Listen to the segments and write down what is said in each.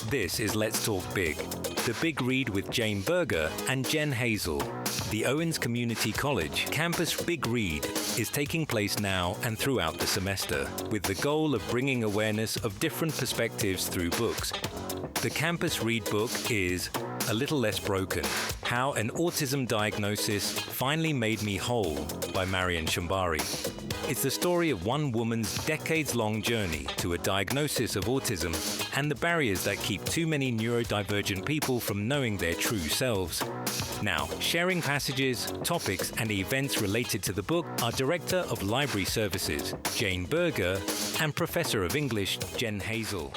This is Let's Talk Big, the big read with Jane Berger and Jen Hazel. The Owens Community College Campus Big Read is taking place now and throughout the semester, with the goal of bringing awareness of different perspectives through books. The Campus Read book is A Little Less Broken, How an Autism Diagnosis Finally Made Me Whole by Marian Schembari. It's the story of one woman's decades-long journey to a diagnosis of autism and the barriers that keep too many neurodivergent people from knowing their true selves. Now, sharing passages, topics, and events related to the book are Director of Library Services, Jane Berger, and Professor of English, Jen Hazel.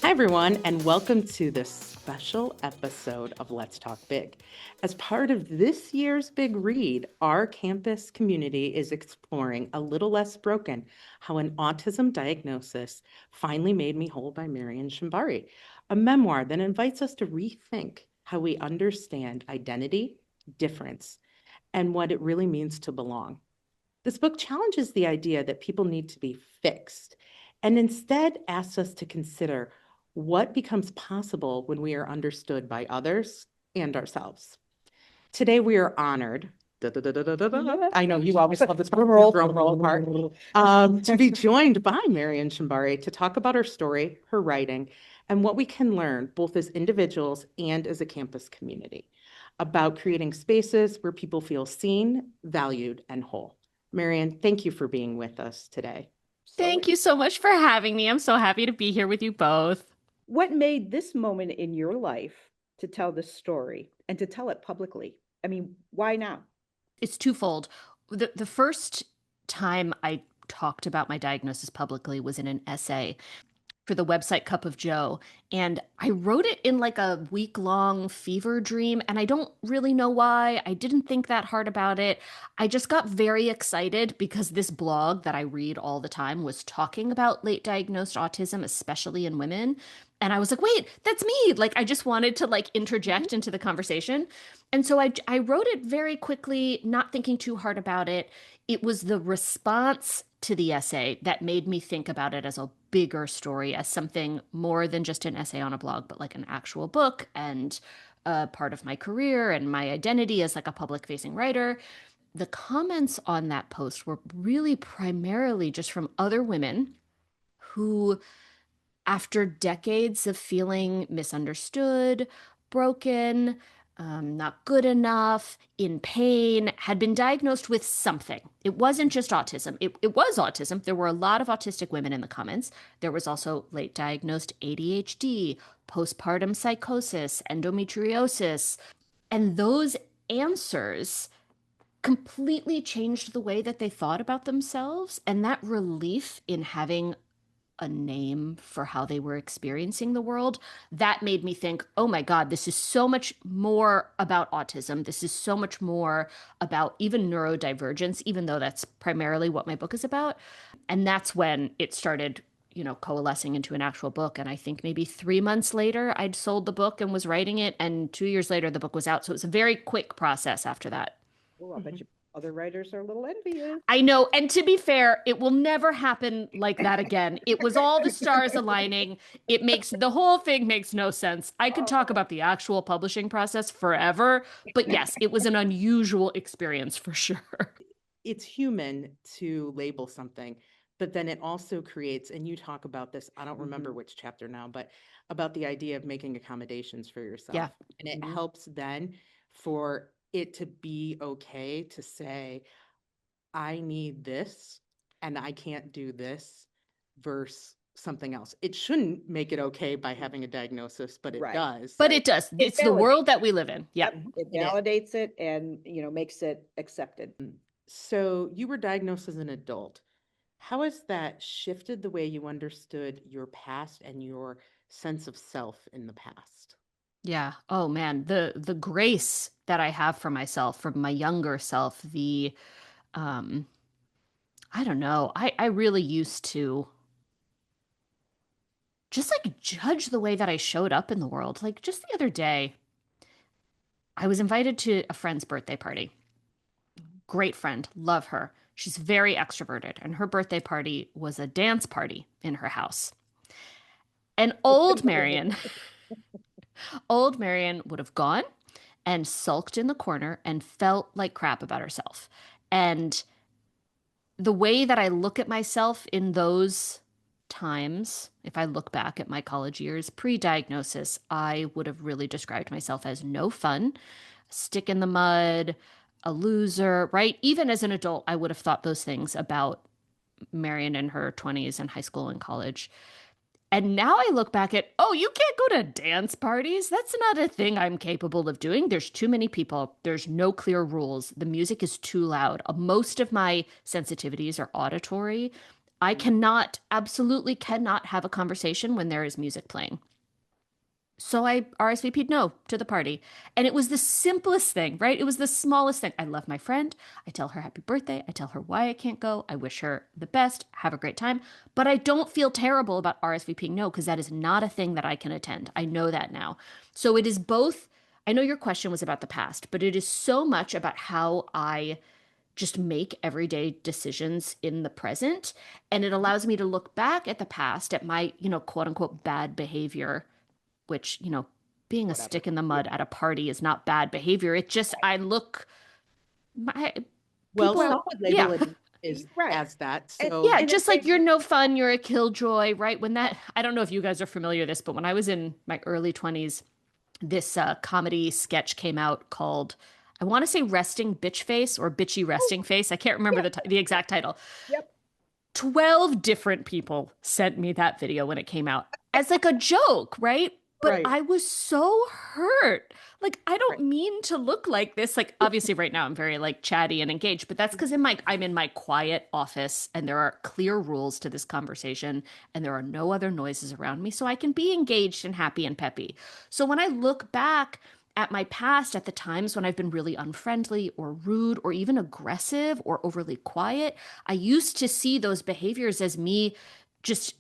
Hi, everyone, and welcome to this special episode of Let's Talk Big. As part of this year's Big Read, our campus community is exploring A Little Less Broken, How an Autism Diagnosis Finally Made Me Whole by Marian Schembari, a memoir that invites us to rethink how we understand identity, difference, and what it really means to belong. This book challenges the idea that people need to be fixed and instead asks us to consider what becomes possible when we are understood by others and ourselves. Today, we are honored. I know you always love this drum roll part. To be joined by Marian Schembari to talk about her story, her writing, and what we can learn both as individuals and as a campus community about creating spaces where people feel seen, valued, and whole. Marian, thank you for being with us today. Thank you so much for having me. I'm so happy to be here with you both. What made this moment in your life to tell this story and to tell it publicly? I mean, why now? It's twofold. The first time I talked about my diagnosis publicly was in an essay for the website Cup of Joe. And I wrote it in like a week-long fever dream. And I don't really know why. I didn't think that hard about it. I just got very excited because this blog that I read all the time was talking about late diagnosed autism, especially in women. And I was like, wait, that's me. Like, I just wanted to like interject into the conversation. And so I wrote it very quickly, not thinking too hard about it. It was the response to the essay that made me think about it as a bigger story, as something more than just an essay on a blog, but like an actual book and a part of my career and my identity as like a public-facing writer. The comments on that post were really primarily just from other women who, after decades of feeling misunderstood, broken, not good enough, in pain, had been diagnosed with something. It wasn't just autism. It was autism. There were a lot of autistic women in the comments. There was also late diagnosed ADHD, postpartum psychosis, endometriosis. And those answers completely changed the way that they thought about themselves. And that relief in having a name for how they were experiencing the world, that made me think, oh my God, this is so much more about autism. This is so much more about even neurodivergence, even though that's primarily what my book is about. And that's when it started, coalescing into an actual book. And I think maybe 3 months later, I'd sold the book and was writing it. And 2 years later, the book was out. So it was a very quick process after that. Oh, I bet you other writers are a little envious. I know. And to be fair, it will never happen like that again. It was all the stars aligning. The whole thing makes no sense. I could talk about the actual publishing process forever, but yes, it was an unusual experience for sure. It's human to label something, but then it also creates, and you talk about this, I don't remember which chapter now, but about the idea of making accommodations for yourself. Yeah. And it helps then for it to be okay to say, I need this and I can't do this versus something else. It shouldn't make it okay by having a diagnosis, but it does. But it does. It's the world that we live in. Yeah. It validates it and, makes it accepted. So you were diagnosed as an adult. How has that shifted the way you understood your past and your sense of self in the past? Yeah. Oh man, the grace that I have for myself, from my younger self, I don't know. I really used to just like judge the way that I showed up in the world. Like just the other day, I was invited to a friend's birthday party. Great friend, love her. She's very extroverted, and her birthday party was a dance party in her house. And old Marian would have gone and sulked in the corner and felt like crap about herself. And the way that I look at myself in those times, if I look back at my college years pre-diagnosis, I would have really described myself as no fun, stick in the mud, a loser, right? Even as an adult, I would have thought those things about Marian in her 20s and high school and college. And now I look back at, oh, you can't go to dance parties. That's not a thing I'm capable of doing. There's too many people. There's no clear rules. The music is too loud. Most of my sensitivities are auditory. I absolutely cannot have a conversation when there is music playing. So I RSVP'd no to the party. And it was the simplest thing, right? It was the smallest thing. I love my friend. I tell her happy birthday. I tell her why I can't go. I wish her the best. Have a great time. But I don't feel terrible about RSVPing no, because that is not a thing that I can attend. I know that now. So it is both. I know your question was about the past, but it is so much about how I just make everyday decisions in the present. And it allows me to look back at the past, at my, quote unquote, bad behavior, which, being a stick in the mud at a party is not bad behavior. It just, I look, Well, people, some would label it is Right. as that. And- So yeah, just like you're no fun, you're a killjoy, right? I don't know if you guys are familiar with this, but when I was in my early 20s, this comedy sketch came out called, I want to say Resting Bitch Face or Bitchy Resting Face. I can't remember the exact title. Yep. 12 different people sent me that video when it came out as like a joke, right? But Right. I was so hurt. Like, I don't mean to look like this. Like, obviously right now I'm very like chatty and engaged, but that's because I'm in my quiet office and there are clear rules to this conversation and there are no other noises around me. So I can be engaged and happy and peppy. So when I look back at my past, at the times when I've been really unfriendly or rude or even aggressive or overly quiet, I used to see those behaviors as me just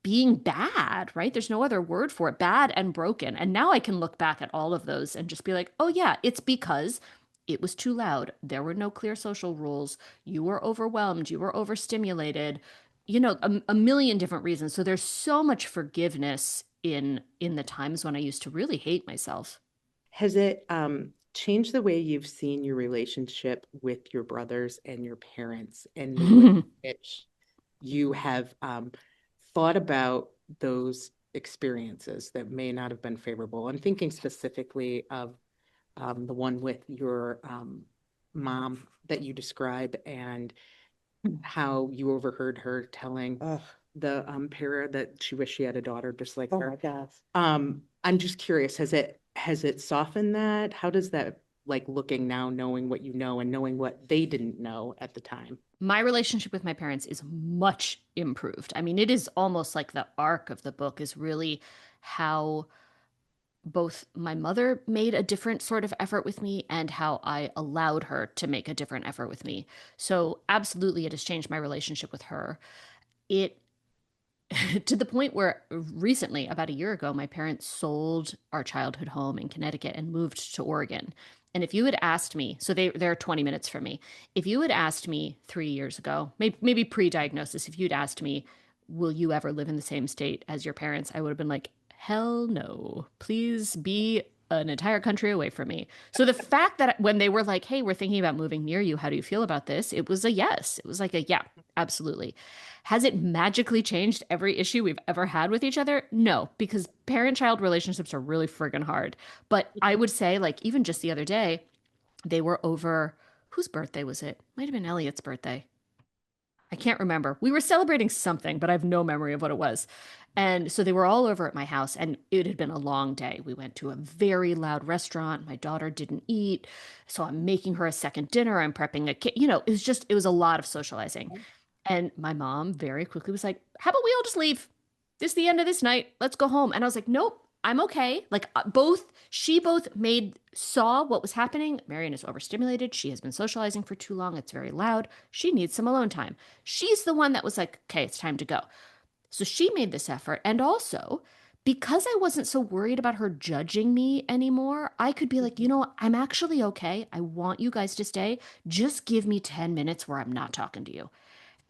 being bad, right? There's no other word for it, bad and broken. And now I can look back at all of those and just be like, oh yeah, it's because it was too loud. There were no clear social rules. You were overwhelmed. You were overstimulated. A million different reasons. So there's so much forgiveness in the times when I used to really hate myself. has it changed the way you've seen your relationship with your brothers and your parents and the way in which you have thought about those experiences that may not have been favorable? I'm thinking specifically of the one with your mom that you describe and how you overheard her telling the para that she wished she had a daughter just like her. my gosh. I'm just curious, has it softened that? How does that, like, looking now, knowing what you know and knowing what they didn't know at the time? My relationship with my parents is much improved. I mean, it is almost like the arc of the book is really how both my mother made a different sort of effort with me and how I allowed her to make a different effort with me. So absolutely, it has changed my relationship with her. It to the point where recently, about a year ago, my parents sold our childhood home in Connecticut and moved to Oregon. And if you had asked me, so they're 20 minutes from me. If you had asked me 3 years ago, maybe pre-diagnosis, if you'd asked me, will you ever live in the same state as your parents? I would have been like, hell no. Please be an entire country away from me. So the fact that when they were like, hey, we're thinking about moving near you, how do you feel about this? It was a yes. It was like a yeah, absolutely. Has it magically changed every issue we've ever had with each other? No, because parent-child relationships are really friggin' hard. But I would say, like, even just the other day, they were over, whose birthday was it? Might have been Elliot's birthday. I can't remember. We were celebrating something, but I have no memory of what it was. And so they were all over at my house, and it had been a long day. We went to a very loud restaurant. My daughter didn't eat. So I'm making her a second dinner. I'm prepping a kid. It was a lot of socializing. And my mom very quickly was like, how about we all just leave? This is the end of this night. Let's go home. And I was like, nope, I'm okay. Like both saw what was happening. Marian is overstimulated. She has been socializing for too long. It's very loud. She needs some alone time. She's the one that was like, okay, it's time to go. So she made this effort. And also, because I wasn't so worried about her judging me anymore, I could be like, I'm actually okay. I want you guys to stay. Just give me 10 minutes where I'm not talking to you.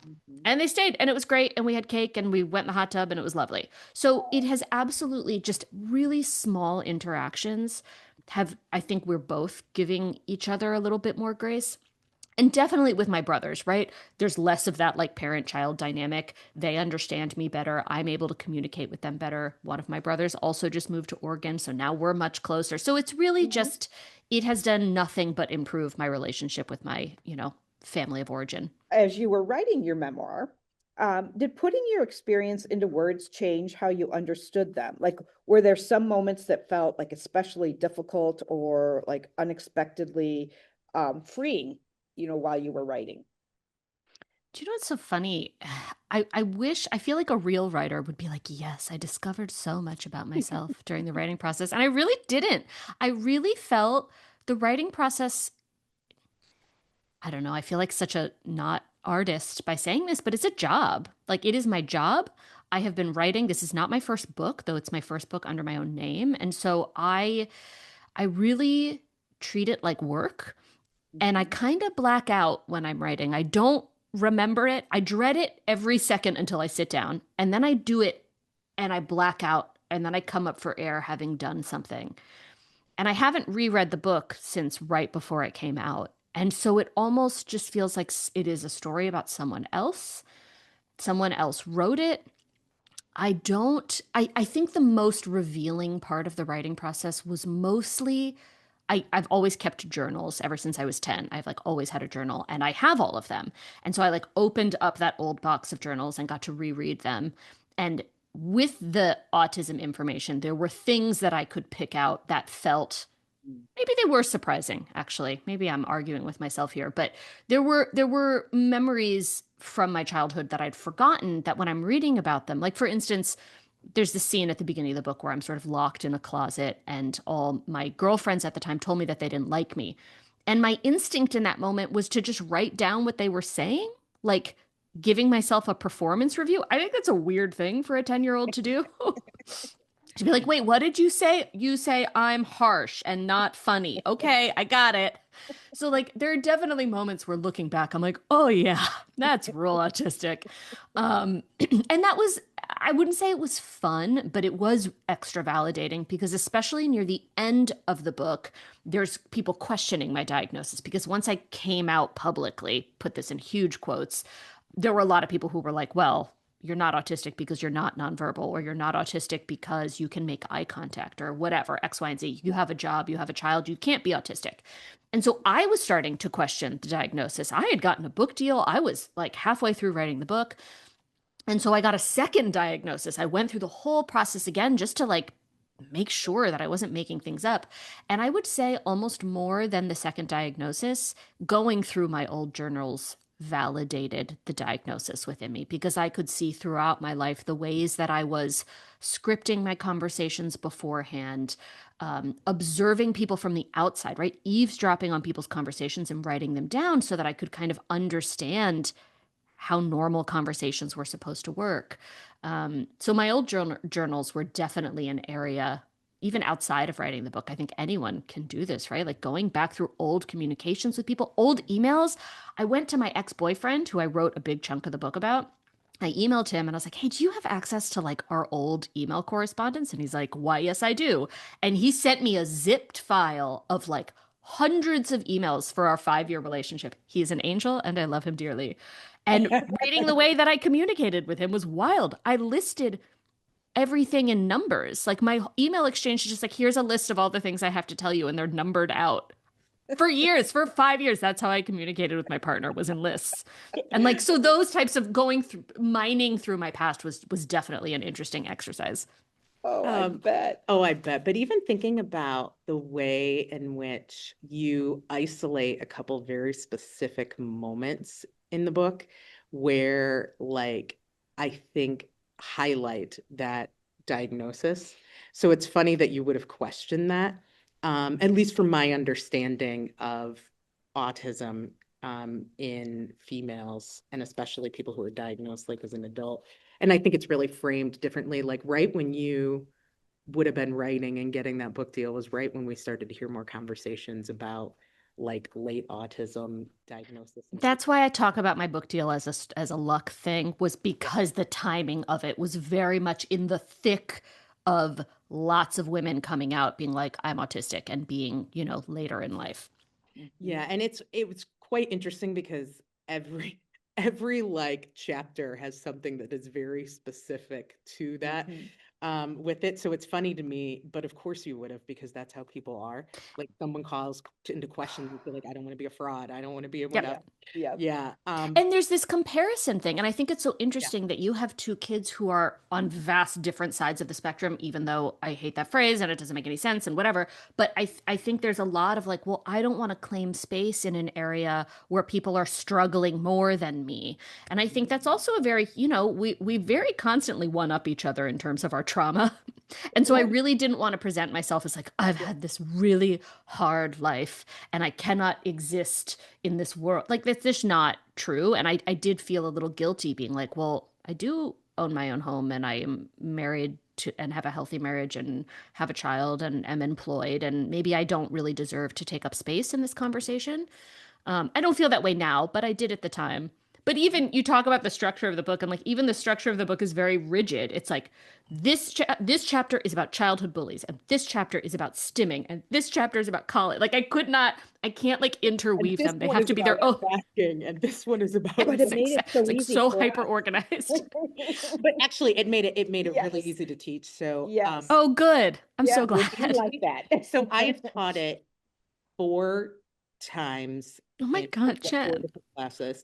Mhm. And they stayed, and it was great. And we had cake, and we went in the hot tub, and it was lovely. So it has absolutely just really small interactions have, I think we're both giving each other a little bit more grace. And definitely with my brothers, right? There's less of that like parent child dynamic. They understand me better. I'm able to communicate with them better. One of my brothers also just moved to Oregon. So now we're much closer. So it's really Mhm. just, it has done nothing but improve my relationship with my, family of origin. As you were writing your memoir, did putting your experience into words change how you understood them? Like, were there some moments that felt like especially difficult or like unexpectedly freeing, while you were writing? Do you know what's so funny? I feel like a real writer would be like, yes, I discovered so much about myself during the writing process. And I really didn't. I really felt the writing process, I don't know, I feel like such a not artist by saying this, but it's a job. Like it is my job. I have been writing. This is not my first book, though it's my first book under my own name. And so I really treat it like work. And I Mhm. kind of black out when I'm writing. I don't remember it. I dread it every second until I sit down. And then I do it and I black out. And then I come up for air having done something. And I haven't reread the book since right before it came out. And so it almost just feels like it is a story about someone else. Someone else wrote it. I think the most revealing part of the writing process was mostly I've always kept journals ever since I was 10. I've like always had a journal and I have all of them. And so I like opened up that old box of journals and got to reread them. And with the autism information, there were things that I could pick out that felt maybe they were surprising, actually. Maybe I'm arguing with myself here, but there were memories from my childhood that I'd forgotten that when I'm reading about them, like for instance, there's this scene at the beginning of the book where I'm sort of locked in a closet and all my girlfriends at the time told me that they didn't like me. And my instinct in that moment was to just write down what they were saying, like giving myself a performance review. I think that's a weird thing for a 10-year-old to do. To be like, wait, what did you say? You say I'm harsh and not funny. Okay, I got it. So, like, there are definitely moments where looking back, I'm like, oh, yeah, that's real autistic. And that was, I wouldn't say it was fun, but it was extra validating because, especially near the end of the book, there's people questioning my diagnosis. Because once I came out publicly, put this in huge quotes, there were a lot of people who were like, well, you're not autistic because you're not nonverbal, or you're not autistic because you can make eye contact, or whatever, X, Y, and Z. You have a job, you have a child, you can't be autistic. And so I was starting to question the diagnosis. I had gotten a book deal. I was like halfway through writing the book. And so I got a second diagnosis. I went through the whole process again just to like make sure that I wasn't making things up. And I would say almost more than the second diagnosis, going through my old journals validated the diagnosis within me because I could see throughout my life the ways that I was scripting my conversations beforehand, observing people from the outside, right? Eavesdropping on people's conversations and writing them down so that I could kind of understand how normal conversations were supposed to work. So my old journals were definitely an area, even outside of writing the book. I think anyone can do this, right? Like going back through old communications with people, old emails. I went to my ex-boyfriend, who I wrote a big chunk of the book about. I emailed him and I was like, hey, do you have access to like our old email correspondence? And he's like, why, yes, I do. And he sent me a zipped file of like hundreds of emails for our 5-year relationship. He's an angel and I love him dearly. And reading the way that I communicated with him was wild. I listed everything in numbers. Like my email exchange is just like, here's a list of all the things I have to tell you, and they're numbered out. For years, for 5 years, that's how I communicated with my partner, was in lists. And like, so those types of going through, mining through my past was definitely an interesting exercise. Oh, I Um, bet. oh, I bet. But even thinking about the way in which you isolate a couple very specific moments in the book where, like, I think highlight that diagnosis. So it's funny that you would have questioned that, at least from my understanding of autism, in females, and especially people who are diagnosed like as an adult. And I think it's really framed differently. Like right when you would have been writing and getting that book deal was right when we started to hear more conversations about like late autism diagnosis. That's why I talk about my book deal as a luck thing, was because the timing of it was very much in the thick of lots of women coming out being like, I'm autistic, and being, later in life. Yeah, and it was quite interesting because every every like chapter has something that is very specific to that with it. So it's funny to me, but of course you would have, because that's how people are. Like someone calls into question, you feel like, I don't want to be a fraud. I don't want to be a whatever. Yeah. Yeah. And there's this comparison thing. And I think it's so Yeah. interesting that you have two kids who are on vast different sides of the spectrum, even though I hate that phrase and it doesn't make any sense and whatever. But I think there's a lot of like, well, I don't want to claim space in an area where people are struggling more than me. And I think that's also a very, we very constantly one up each other in terms of our trauma. And so I really didn't want to present myself as like, I've had this really hard life and I cannot exist in this world. Like, that's just not true. And I did feel a little guilty being like, well, I do own my own home and I am married to and have a healthy marriage and have a child and am employed. And maybe I don't really deserve to take up space in this conversation. I don't feel that way now, but I did at the time. But even you talk about the structure of the book, and like even the structure of the book is very rigid. It's like this chapter is about childhood bullies, and this chapter is about stimming, and this chapter is about college. Like I can't like interweave them. They have to be their own. And this one is about. But it made it so it's like easy so for hyper us. organized. But actually, it made it really Yes. easy to teach. So Yes. Oh, good. I'm Yeah, so we glad. do like that. so I have taught it 4 times Oh my in God, 4 Jen. different classes.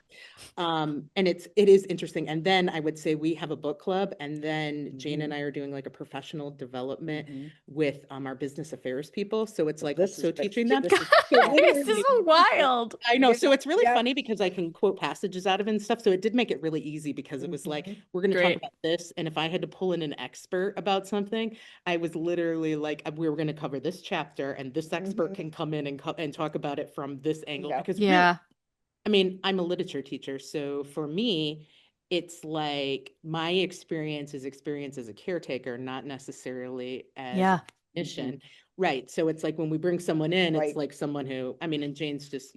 And it is interesting. And then I would say we have a book club, and then Jane and I are doing like a professional development with our business affairs people. So it's like This is so teaching them. Guys, this is wild. I know. So it's really Yeah. funny because I can quote passages out of it and stuff. So it did make it really easy, because it was like, we're going to talk Great. about this. And if I had to pull in an expert about something, I was literally like, we were going to cover this chapter, and this expert can come in and talk about it from this angle. Yeah. Because really, Yeah. I mean, I'm a literature teacher. So for me, it's like my experience is experience as a caretaker, not necessarily as Yeah. a clinician. Right. So it's like when we bring someone in, it's Right. like someone who, I mean, and Jane's just,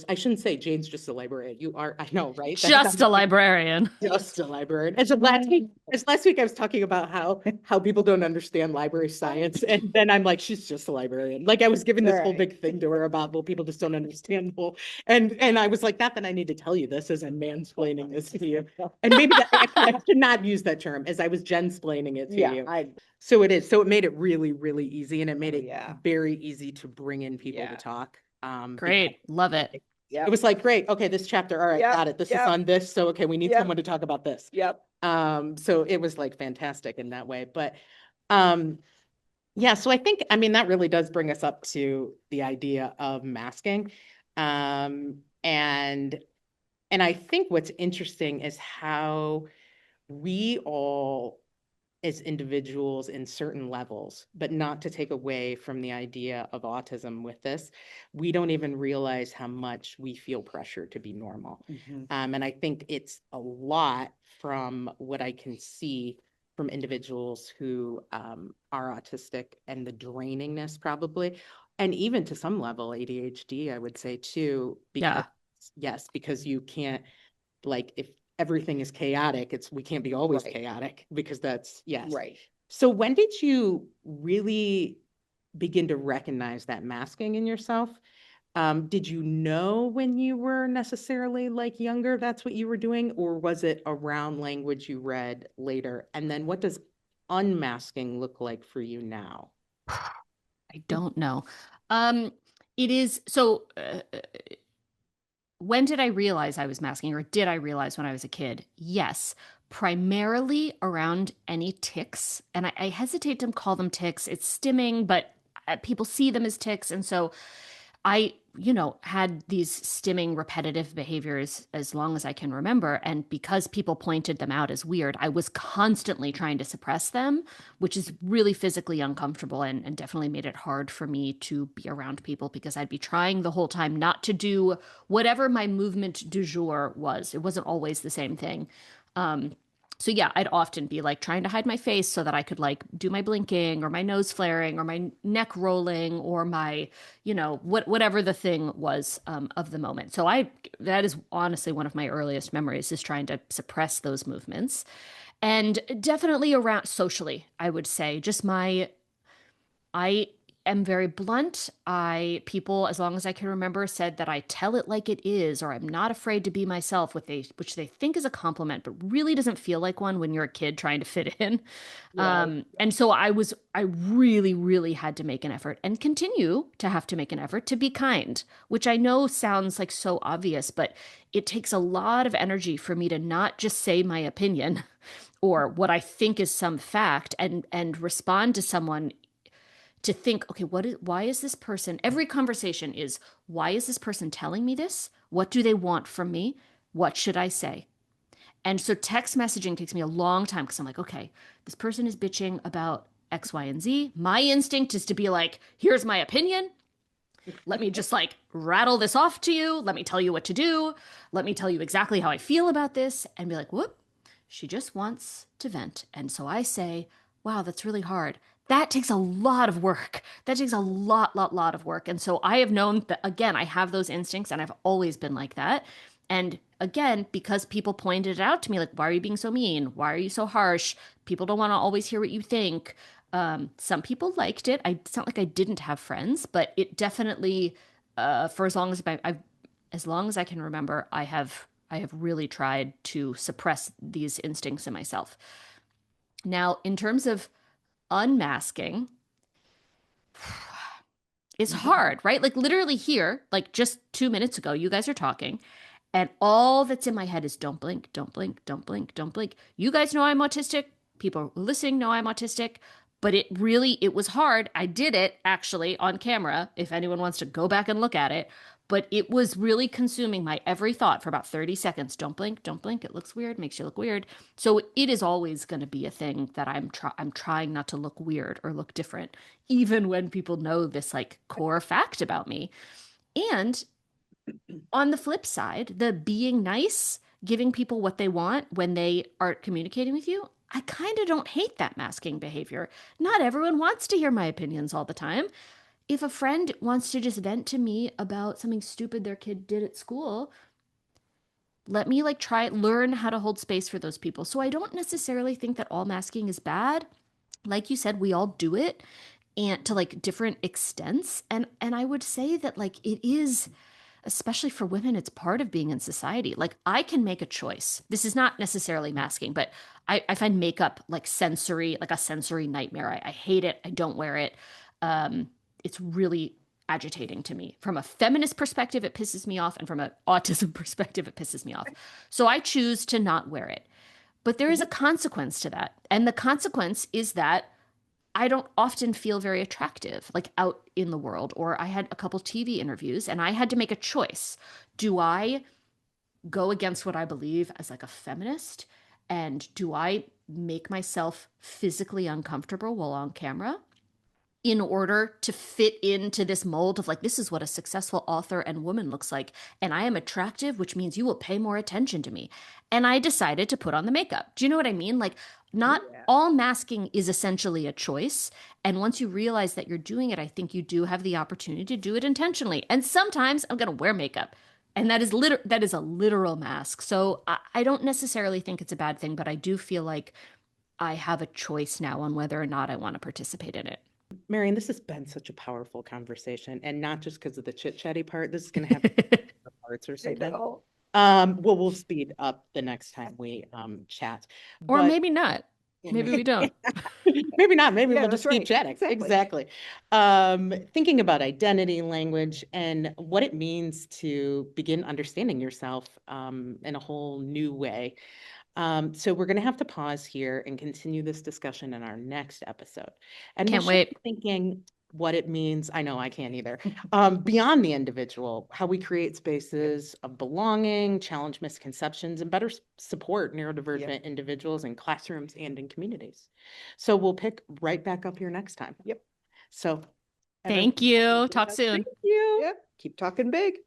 I shouldn't say Jane's just a librarian. You are, I know, right? Just a librarian. Just a librarian. As last week I was talking about how people don't understand library science. And then I'm like, she's just a librarian. Like I was giving this whole Right. big thing to her about, well, people just don't understand. Well, and I was like, not that I need to tell you this as I'm mansplaining this to you. And maybe I should not use that term, as I was Jensplaining it to you. So it is. So it made it really, really easy, and it made it very easy to bring in people to talk. Great. Love it. It was like, great. Okay, this chapter. All right, got it. This is on this. So, okay, we need someone to talk about this. Yep. So it was like fantastic in that way. But yeah, so I think, I mean, that really does bring us up to the idea of masking. And I think what's interesting is how we all, as individuals in certain levels, but not to take away from the idea of autism with this, we don't even realize how much we feel pressure to be normal. And I think it's a lot from what I can see from individuals who are autistic, and the drainingness probably, and even to some level ADHD, I would say too, because because you can't, like, if everything is chaotic, we can't be always chaotic, because that's right. So when did you really begin to recognize that masking in yourself? Did you know when you were necessarily like younger that's what you were doing, or was it around language you read later? And then what does unmasking look like for you now? I don't know. It is so. When did I realize I was masking, or did I realize when I was a kid? Yes, primarily around any tics. And I hesitate to call them tics. It's stimming, but people see them as tics. And so I, had these stimming repetitive behaviors as long as I can remember. And because people pointed them out as weird, I was constantly trying to suppress them, which is really physically uncomfortable, and definitely made it hard for me to be around people, because I'd be trying the whole time not to do whatever my movement du jour was. It wasn't always the same thing. So yeah, I'd often be like trying to hide my face so that I could like do my blinking or my nose flaring or my neck rolling or my, whatever the thing was of the moment. So that is honestly one of my earliest memories, is trying to suppress those movements. And definitely around socially, I would say, I am very blunt. People, as long as I can remember, said that I tell it like it is, or I'm not afraid to be myself, which they think is a compliment, but really doesn't feel like one when you're a kid trying to fit in. Right. And so I really, really had to make an effort and continue to have to make an effort to be kind, which I know sounds like so obvious, but it takes a lot of energy for me to not just say my opinion or what I think is some fact and respond to someone, to think, okay, why is this person, every conversation is, why is this person telling me this? What do they want from me? What should I say? And so text messaging takes me a long time, because I'm like, okay, this person is bitching about X, Y, and Z. My instinct is to be like, here's my opinion. Let me just like rattle this off to you. Let me tell you what to do. Let me tell you exactly how I feel about this, and be like, whoop, she just wants to vent. And so I say, wow, that's really hard. That takes a lot of work. That takes a lot of work. And so I have known that, again, I have those instincts, and I've always been like that. And again, because people pointed it out to me, like, why are you being so mean? Why are you so harsh? People don't want to always hear what you think. Some people liked it. It's not like I didn't have friends, but it definitely, for as long as I can remember, I have really tried to suppress these instincts in myself. Now, in terms of unmasking, is hard, right? Like literally here, like just 2 minutes ago, you guys are talking, and all that's in my head is don't blink, don't blink, don't blink, don't blink. You guys know I'm autistic. People listening know I'm autistic, but it was hard. I did it actually on camera, if anyone wants to go back and look at it. But it was really consuming my every thought for about 30 seconds. Don't blink, don't blink. It looks weird, makes you look weird. So it is always going to be a thing that I'm trying not to look weird or look different, even when people know this like core fact about me. And on the flip side, the being nice, giving people what they want when they are communicating with you, I kind of don't hate that masking behavior. Not everyone wants to hear my opinions all the time. If a friend wants to just vent to me about something stupid their kid did at school, let me like learn how to hold space for those people. So I don't necessarily think that all masking is bad. Like you said, we all do it, and to like different extents. And I would say that like it is, especially for women, it's part of being in society. Like I can make a choice. This is not necessarily masking, but I find makeup like a sensory nightmare. I hate it. I don't wear it. It's really agitating to me. From a feminist perspective, it pisses me off. And from an autism perspective, it pisses me off. So I choose to not wear it. But there is a consequence to that. And the consequence is that I don't often feel very attractive, like out in the world. Or I had a couple TV interviews and I had to make a choice. Do I go against what I believe as like a feminist? And do I make myself physically uncomfortable while on camera in order to fit into this mold of like, this is what a successful author and woman looks like. And I am attractive, which means you will pay more attention to me. And I decided to put on the makeup. Do you know what I mean? Like, not all masking is essentially a choice. And once you realize that you're doing it, I think you do have the opportunity to do it intentionally. And sometimes I'm going to wear makeup. And that is a literal mask. So I don't necessarily think it's a bad thing, but I do feel like I have a choice now on whether or not I want to participate in it. Marian, this has been such a powerful conversation, and not just because of the chit-chatty part. This is going to have parts or something. Well, we'll speed up the next time we chat. Or maybe not. Maybe we don't. Maybe not. Maybe we'll just keep right. chatting. Exactly. Thinking about identity, language, and what it means to begin understanding yourself in a whole new way. So we're going to have to pause here and continue this discussion in our next episode. And Can't wait. Thinking what it means. I know I can't either. Beyond the individual, how we create spaces of belonging, challenge misconceptions, and better support neurodivergent individuals in classrooms and in communities. So we'll pick right back up here next time. Yep. So thank you. Talk soon. Thank you. Yep. Keep talking big.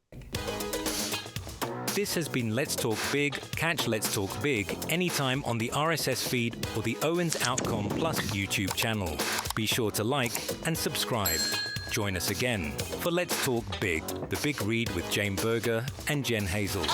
This has been Let's Talk Big. Catch Let's Talk Big anytime on the RSS feed or the Owens Outcome Plus YouTube channel. Be sure to like and subscribe. Join us again for Let's Talk Big, the big read with Jane Berger and Jen Hazel.